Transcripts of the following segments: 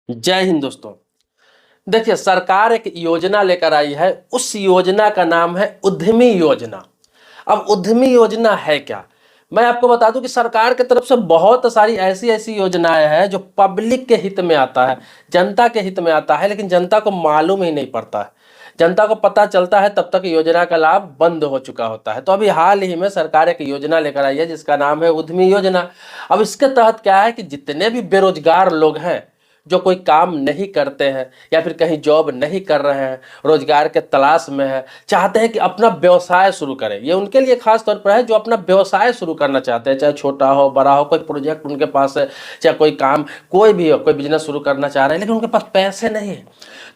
जय हिंद दोस्तों। देखिए, सरकार एक योजना लेकर आई है। उस योजना का नाम है उद्यमी योजना। अब उद्यमी योजना है क्या? मैं आपको बता दूं कि सरकार की तरफ से बहुत सारी ऐसी ऐसी योजनाएं हैं जो पब्लिक के हित में आता है, जनता के हित में आता है, लेकिन जनता को मालूम ही नहीं पड़ता है। जनता को पता चलता है तब तक योजना का लाभ बंद हो चुका होता है। तो अभी हाल ही में सरकार एक योजना लेकर आई है जिसका नाम है उद्यमी योजना। अब इसके तहत क्या है कि जितने भी बेरोजगार लोग हैं, जो कोई काम नहीं करते हैं या फिर कहीं जॉब नहीं कर रहे हैं, रोजगार के तलाश में है, चाहते हैं कि अपना व्यवसाय शुरू करें, ये उनके लिए खास तौर पर है। जो अपना व्यवसाय शुरू करना चाहते हैं, चाहे छोटा हो बड़ा हो, कोई प्रोजेक्ट उनके पास है, चाहे कोई काम कोई भी हो, कोई बिजनेस शुरू करना चाह रहे हैं, लेकिन उनके पास पैसे नहीं है,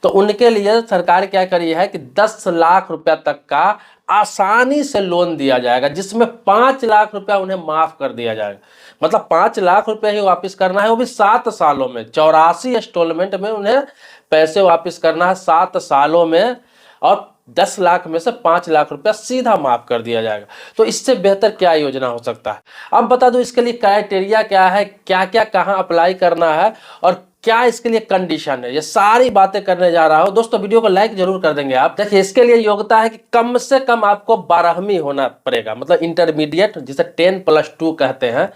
तो उनके लिए सरकार क्या करी है कि 10 लाख रुपया तक का आसानी से लोन दिया जाएगा, जिसमें 5 लाख रुपया उन्हें माफ कर दिया जाएगा। मतलब 5 लाख रुपया ही वापस करना है, वो भी 7 सालों में, 84 इंस्टॉलमेंट में उन्हें पैसे वापस करना है 7 सालों में। और 10 लाख में से 5 लाख रुपया सीधा माफ कर दिया जाएगा। तो इससे बेहतर क्या योजना हो सकता है? अब बता दूं इसके लिए क्राइटेरिया क्या है, क्या क्या कहाँ अप्लाई करना है और क्या इसके लिए कंडीशन है, ये सारी बातें करने जा रहा हूं। दोस्तों वीडियो को लाइक जरूर कर देंगे आप। देखिए, इसके लिए योग्यता है कि कम से कम आपको 12वीं होना पड़ेगा, मतलब इंटरमीडिएट जिसे 10+2 कहते हैं,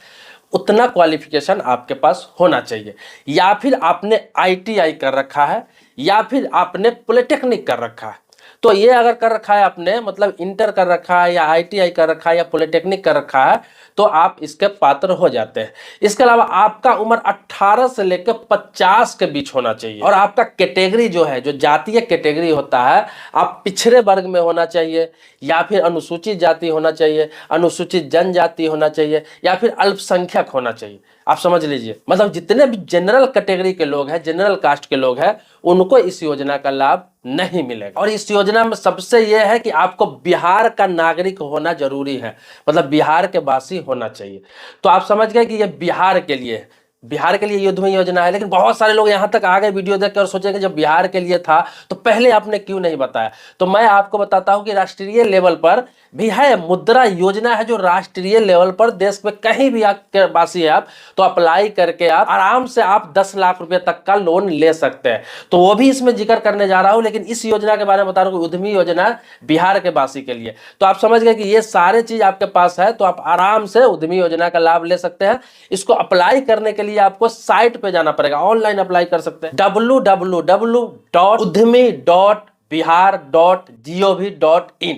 उतना क्वालिफिकेशन आपके पास होना चाहिए। या फिर आपने ITI कर रखा है या फिर आपने पॉलिटेक्निक कर रखा है। तो ये अगर कर रखा है आपने, मतलब इंटर कर रखा है या ITI कर रखा है या पॉलिटेक्निक कर रखा है, तो आप इसके पात्र हो जाते हैं। इसके अलावा आपका उम्र 18 से लेकर 50 के बीच होना चाहिए। और आपका कैटेगरी जो है, जो जातीय कैटेगरी होता है, आप पिछड़े वर्ग में होना चाहिए या फिर अनुसूचित जाति होना चाहिए, अनुसूचित जनजाति होना चाहिए या फिर अल्पसंख्यक होना चाहिए। आप समझ लीजिए, मतलब जितने भी जनरल कैटेगरी के लोग हैं, जनरल कास्ट के लोग हैं, उनको इस योजना का लाभ नहीं मिलेगा। और इस योजना में सबसे यह है कि आपको बिहार का नागरिक होना जरूरी है, मतलब बिहार के वासी होना चाहिए। तो आप समझ गए कि यह बिहार के लिए है, बिहार के लिए युद्धमय योजना है। लेकिन बहुत सारे लोग यहां तक आ गए वीडियो देख के और सोचेंगे जब बिहार के लिए था तो पहले आपने क्यों नहीं बताया। तो मैं आपको बताता हूं कि राष्ट्रीय लेवल पर भी है, मुद्रा योजना है, जो राष्ट्रीय लेवल पर देश में कहीं भी आपके वासी है आप, तो अप्लाई करके आप आराम से आप 10 लाख रुपए तक का लोन ले सकते हैं। तो वो भी इसमें जिक्र करने जा रहा हूं, लेकिन इस योजना के बारे में बता रहा हूं, उद्यमी योजना बिहार के वासी के लिए। तो आप समझ गए कि ये सारे चीज आपके पास है, तो आप आराम से उद्यमी योजना का लाभ ले सकते हैं। इसको अप्लाई करने के लिए आपको साइट पे जाना पड़ेगा, ऑनलाइन अप्लाई कर सकते हैं, www.udemy.bihar.gov.in।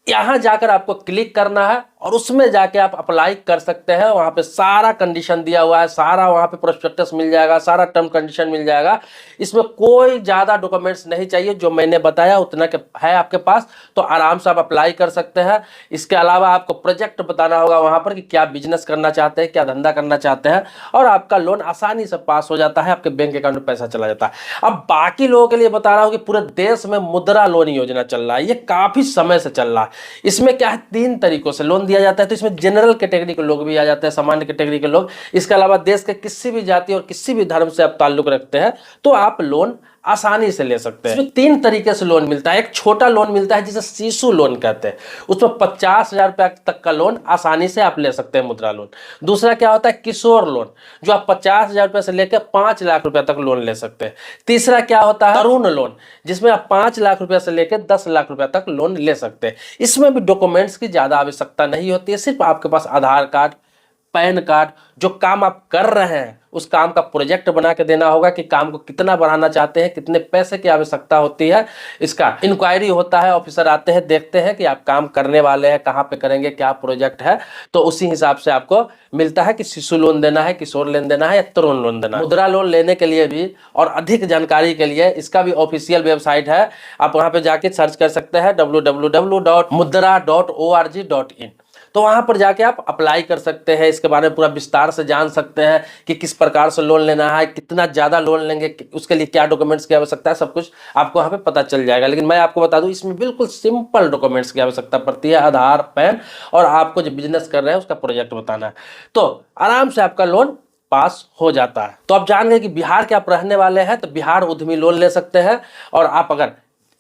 यहां जाकर आपको क्लिक करना है और उसमें जाके आप अप्लाई कर सकते हैं। वहां पे सारा कंडीशन दिया हुआ है, सारा वहां पे प्रोस्पेक्टस मिल जाएगा, सारा टर्म कंडीशन मिल जाएगा। इसमें कोई ज्यादा डॉक्यूमेंट्स नहीं चाहिए, जो मैंने बताया उतना के है आपके पास, तो आराम से आप अप्लाई कर सकते हैं। इसके अलावा आपको प्रोजेक्ट बताना होगा वहां पर कि क्या बिजनेस करना चाहते हैं, क्या धंधा करना चाहते हैं, और आपका लोन आसानी से पास हो जाता है, आपके बैंक अकाउंट में पैसा चला जाता है। अब बाकी लोगों के लिए बता रहा हूं कि पूरे देश में मुद्रा लोन योजना चल रहा है, ये काफी समय से चल रहा है। इसमें क्या है, 3 तरीकों से लोन दिया जाता है। तो इसमें जनरल कैटेगरी के लोग भी आ जाते हैं, सामान्य कैटेगरी के लोग। इसके अलावा देश के किसी भी जाति और किसी भी धर्म से आप ताल्लुक रखते हैं तो आप लोन आसानी से ले सकते हैं। इसमें 3 तरीके से लोन मिलता है। एक छोटा लोन मिलता है जिसे शिशु लोन कहते हैं, उसमें 50,000 रुपया तक का लोन आसानी से आप ले सकते हैं, मुद्रा लोन। दूसरा क्या होता है, किशोर लोन, जो आप 50,000 रुपये से लेकर 5 लाख रुपया तक लोन ले सकते हैं। तीसरा क्या होता है, तरुण लोन, जिसमें आप 5 लाख रुपया से लेकर 10 लाख रुपया तक लोन ले सकते हैं। इसमें भी डॉक्यूमेंट्स की ज्यादा आवश्यकता नहीं होती है, सिर्फ आपके पास आधार कार्ड, पैन कार्ड, जो काम आप कर रहे हैं उस काम का प्रोजेक्ट बना के देना होगा कि काम को कितना बढ़ाना चाहते हैं, कितने पैसे की आवश्यकता होती है। इसका इंक्वायरी होता है, ऑफिसर आते हैं, देखते हैं कि आप काम करने वाले हैं, कहाँ पे करेंगे, क्या प्रोजेक्ट है, तो उसी हिसाब से आपको मिलता है कि शिशु लोन देना है, किशोर लोन देना है या तरुण लोन देना है। मुद्रा लोन लेने के लिए भी और अधिक जानकारी के लिए इसका भी ऑफिशियल वेबसाइट है, आप वहां पे जाके सर्च कर सकते हैं www.mudra.org.in। तो वहां पर जाके आप अप्लाई कर सकते हैं, इसके बारे में पूरा विस्तार से जान सकते हैं कि किस प्रकार से लोन लेना है, कितना ज्यादा लोन लेंगे, उसके लिए क्या डॉक्यूमेंट्स की आवश्यकता है, सब कुछ आपको वहां पे पता चल जाएगा। लेकिन मैं आपको बता दूं, इसमें बिल्कुल सिंपल डॉक्यूमेंट्स की आवश्यकता पड़ती है, आधार, पैन, और आपको जो बिजनेस कर रहे हैं उसका प्रोजेक्ट बताना है, तो आराम से आपका लोन पास हो जाता है। तो आप जान गए कि बिहार के आप रहने वाले हैं तो बिहार उद्यमी लोन ले सकते हैं। और आप अगर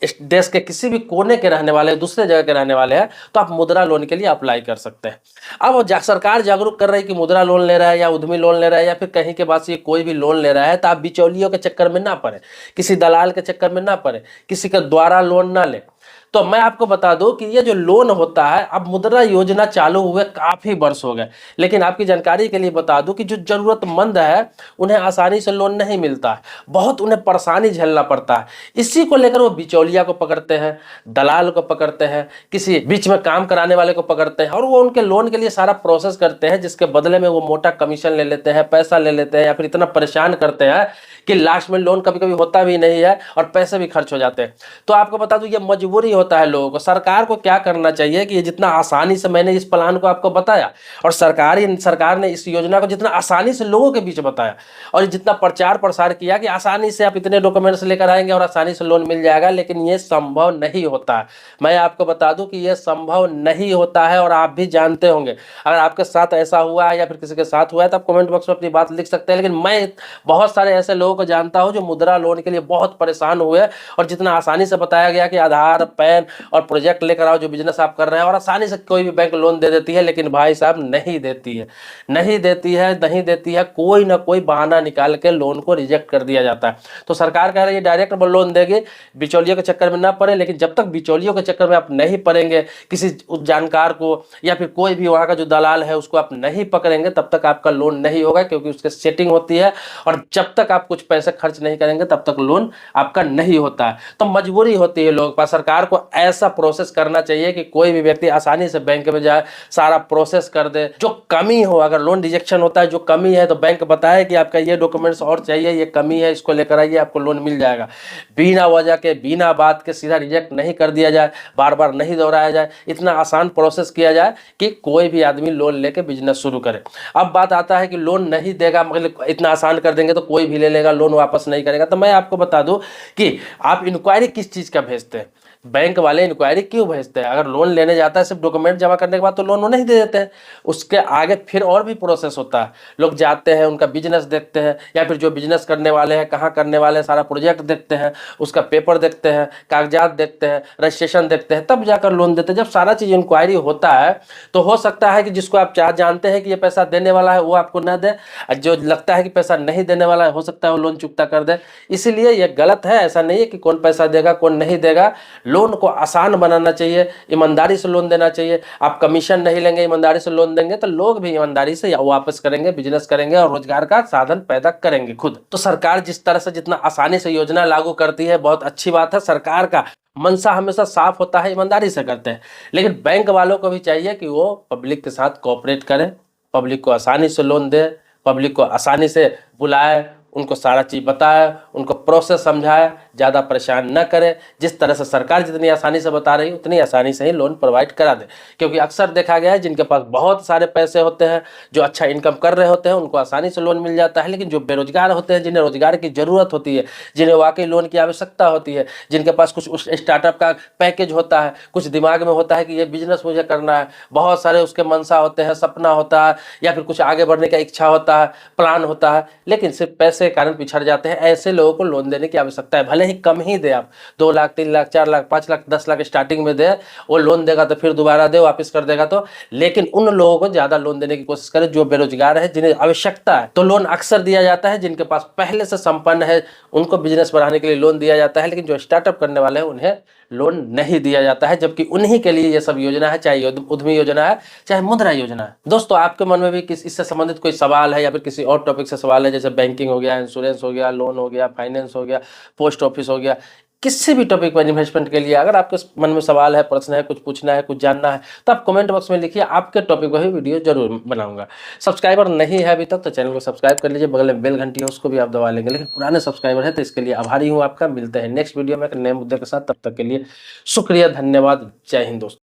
इस देश के किसी भी कोने के रहने वाले, दूसरे जगह के रहने वाले हैं, तो आप मुद्रा लोन के लिए अप्लाई कर सकते हैं। अब सरकार जागरूक कर रही है कि मुद्रा लोन ले रहा है या उद्यमी लोन ले रहा है या फिर कहीं के पास ये कोई भी लोन ले रहा है, तो आप बिचौलियों के चक्कर में ना पड़े, किसी दलाल के चक्कर में ना पड़े, किसी के द्वारा लोन ना ले। तो मैं आपको बता दूं कि ये जो लोन होता है, अब मुद्रा योजना चालू हुए काफी वर्ष हो गए, लेकिन आपकी जानकारी के लिए बता दूं कि जो जरूरतमंद है उन्हें आसानी से लोन नहीं मिलता है, बहुत उन्हें परेशानी झेलना पड़ता है। इसी को लेकर वो बिचौलिया को पकड़ते हैं, दलाल को पकड़ते हैं, किसी बीच में काम कराने वाले को पकड़ते हैं, और वो उनके लोन के लिए सारा प्रोसेस करते हैं, जिसके बदले में वो मोटा कमीशन ले लेते हैं, पैसा ले लेते हैं, या फिर इतना परेशान करते हैं कि लास्ट में लोन कभी कभी होता भी नहीं है और पैसे भी खर्च हो जाते हैं। तो आपको बता दूं, ये मजबूरी होता है लोगों को। सरकार को क्या करना चाहिए कि ये जितना आसानी से, मैंने इस प्लान को आपको बताया और सरकार ने इस योजना को जितना आसानी से लोगों के बीच बताया और जितना प्रचार प्रसार किया कि आसानी से आप इतने डॉक्यूमेंट्स लेकर आएंगे और आसानी से लोन मिल जाएगा, लेकिन ये संभव नहीं होता है। मैं आपको बता दूं कि ये संभव नहीं होता है और आप भी जानते होंगे। अगर आपके साथ ऐसा हुआ है या फिर किसी के साथ हुआ है तो आप कमेंट बॉक्स में अपनी बात लिख सकते हैं। लेकिन मैं बहुत सारे ऐसे लोगों को जानता हूं जो मुद्रा लोन के लिए बहुत परेशान हुए, और जितना आसानी से बताया गया कि आधार, पैन और प्रोजेक्ट लेकर आओ जो बिजनेस आप कर रहे हैं, और आसानी से कोई भी बैंक लोन दे देती है, लेकिन भाई साहब नहीं देती है, नहीं देती है, नहीं देती है। कोई ना कोई बहाना निकाल के लोन को रिजेक्ट कर दिया जाता है। तो सरकार कह रही है डायरेक्ट लोन देगी, बिचौलियों के चक्कर में ना पड़े। लेकिन जब तक बिचौलियों के चक्कर में आप नहीं पड़ेंगे, किसी जानकार को या फिर कोई भी वहां का जो दलाल है उसको आप नहीं पकड़ेंगे, तब तक आपका लोन नहीं होगा, क्योंकि उसके सेटिंग होती है। और जब तक आप कुछ पैसे खर्च नहीं करेंगे तब तक लोन आपका नहीं होता है। तो मजबूरी होती है लोगों के पास। सरकार को ऐसा प्रोसेस करना चाहिए कि कोई भी व्यक्ति आसानी से बैंक में जाए, सारा प्रोसेस कर दे। जो कमी हो, अगर लोन रिजेक्शन होता है, जो कमी है, तो बैंक बताए कि आपका ये डॉक्यूमेंट्स और चाहिए, ये कमी है, इसको लेकर आइए, आपको लोन मिल जाएगा। बिना वजह के, बिना बात के सीधा रिजेक्ट नहीं कर दिया जाए, बार बार नहीं दोहराया जाए। इतना आसान प्रोसेस किया जाए कि कोई भी आदमी लोन लेके बिजनेस शुरू करे। अब बात आता है कि लोन नहीं देगा, मतलब इतना आसान कर देंगे तो कोई भी ले लेगा, लोन वापस नहीं करेगा। तो मैं आपको बता दूं कि आप इंक्वायरी किस चीज का भेजते हैं, बैंक वाले इंक्वायरी क्यों भेजते हैं? अगर लोन लेने जाता है सिर्फ डॉक्यूमेंट जमा करने के बाद तो लोन वो नहीं दे देते हैं, उसके आगे फिर और भी प्रोसेस होता है। लोग जाते हैं, उनका बिजनेस देखते हैं, या फिर जो बिजनेस करने वाले हैं, कहाँ करने वाले हैं, सारा प्रोजेक्ट देखते हैं, उसका पेपर देखते हैं, कागजात देखते हैं, रजिस्ट्रेशन देखते हैं, तब जाकर लोन देते हैं। जब सारा चीज़ इंक्वायरी होता है तो हो सकता है कि जिसको आप जानते हैं कि ये पैसा देने वाला है वो आपको न दे, जो लगता है कि पैसा नहीं देने वाला है हो सकता है वो लोन चुकता कर दे। इसीलिए ये गलत है। ऐसा नहीं है कि कौन पैसा देगा कौन नहीं देगा। लोन को आसान बनाना चाहिए, ईमानदारी से लोन देना चाहिए। आप कमीशन नहीं लेंगे, ईमानदारी से लोन देंगे तो लोग भी ईमानदारी से वापस करेंगे, बिजनेस करेंगे और रोजगार का साधन पैदा करेंगे खुद। तो सरकार जिस तरह से जितना आसानी से योजना लागू करती है बहुत अच्छी बात है। सरकार का मनसा हमेशा साफ होता है, ईमानदारी से करते हैं। लेकिन बैंक वालों को भी चाहिए कि वो पब्लिक के साथ कोऑपरेट करें, पब्लिक को आसानी से लोन दे, पब्लिक को आसानी से बुलाए, उनको सारा चीज़ बताए, उनको प्रोसेस समझाए, ज़्यादा परेशान न करे। जिस तरह से सरकार जितनी आसानी से बता रही है उतनी आसानी से ही लोन प्रोवाइड करा दे। क्योंकि अक्सर देखा गया है जिनके पास बहुत सारे पैसे होते हैं, जो अच्छा इनकम कर रहे होते हैं, उनको आसानी से लोन मिल जाता है। लेकिन जो बेरोजगार होते हैं, जिन्हें रोजगार की ज़रूरत होती है, जिन्हें वाकई लोन की आवश्यकता होती है, जिनके पास कुछ उस स्टार्टअप का पैकेज होता है, कुछ दिमाग में होता है कि ये बिजनेस मुझे करना है, बहुत सारे उसके मनसा होते हैं, सपना होता है, या फिर कुछ आगे बढ़ने का इच्छा होता है, प्लान होता है, लेकिन सिर्फ पैसे के कारण पिछड़ जाते हैं। ऐसे लोगों को लोन देने की आवश्यकता है। भले ही कम ही दे, आप 2 लाख 3 लाख 4 लाख 5 लाख 10 लाख स्टार्टिंग में दे, वो लोन देगा तो फिर दोबारा दे, वापस कर देगा तो। लेकिन उन लोगों को ज्यादा लोन देने की कोशिश करें जो बेरोजगार है, जिन्हें आवश्यकता है। तो लोन अक्सर दिया जाता है जिनके पास पहले से संपन्न है, उनको बिजनेस बढ़ाने के लिए लोन दिया जाता है। लेकिन जो स्टार्टअप करने वाले हैं उन्हें लोन नहीं दिया जाता है, जबकि उन्हीं के लिए ये सब योजना है, चाहे उद्यमी योजना है चाहे मुद्रा योजना है। दोस्तों, आपके मन में भी इससे संबंधित कोई सवाल है या फिर किसी और टॉपिक से सवाल है, जैसे बैंकिंग हो गया, इंश्योरेंस हो गया, लोन हो गया, फाइनेंस हो गया, पोस्ट ऑफिस हो गया, किसी भी टॉपिक पर इन्वेस्टमेंट के लिए अगर आपके मन में सवाल है, प्रश्न है, कुछ पूछना है, कुछ जानना है, तो आप कमेंट बॉक्स में लिखिए। आपके टॉपिक पर भी वीडियो जरूर बनाऊंगा। सब्सक्राइबर नहीं है अभी तक तो चैनल को सब्सक्राइब कर लीजिए, बगल में बेल घंटी है उसको भी आप दबा लेंगे। लेकिन पुराने सब्सक्राइबर है तो इसके लिए आभारी हूँ आपका। मिलते हैं नेक्स्ट वीडियो में एक नए मुद्दे के साथ, तब तक के लिए शुक्रिया, धन्यवाद, जय हिंद दोस्तों।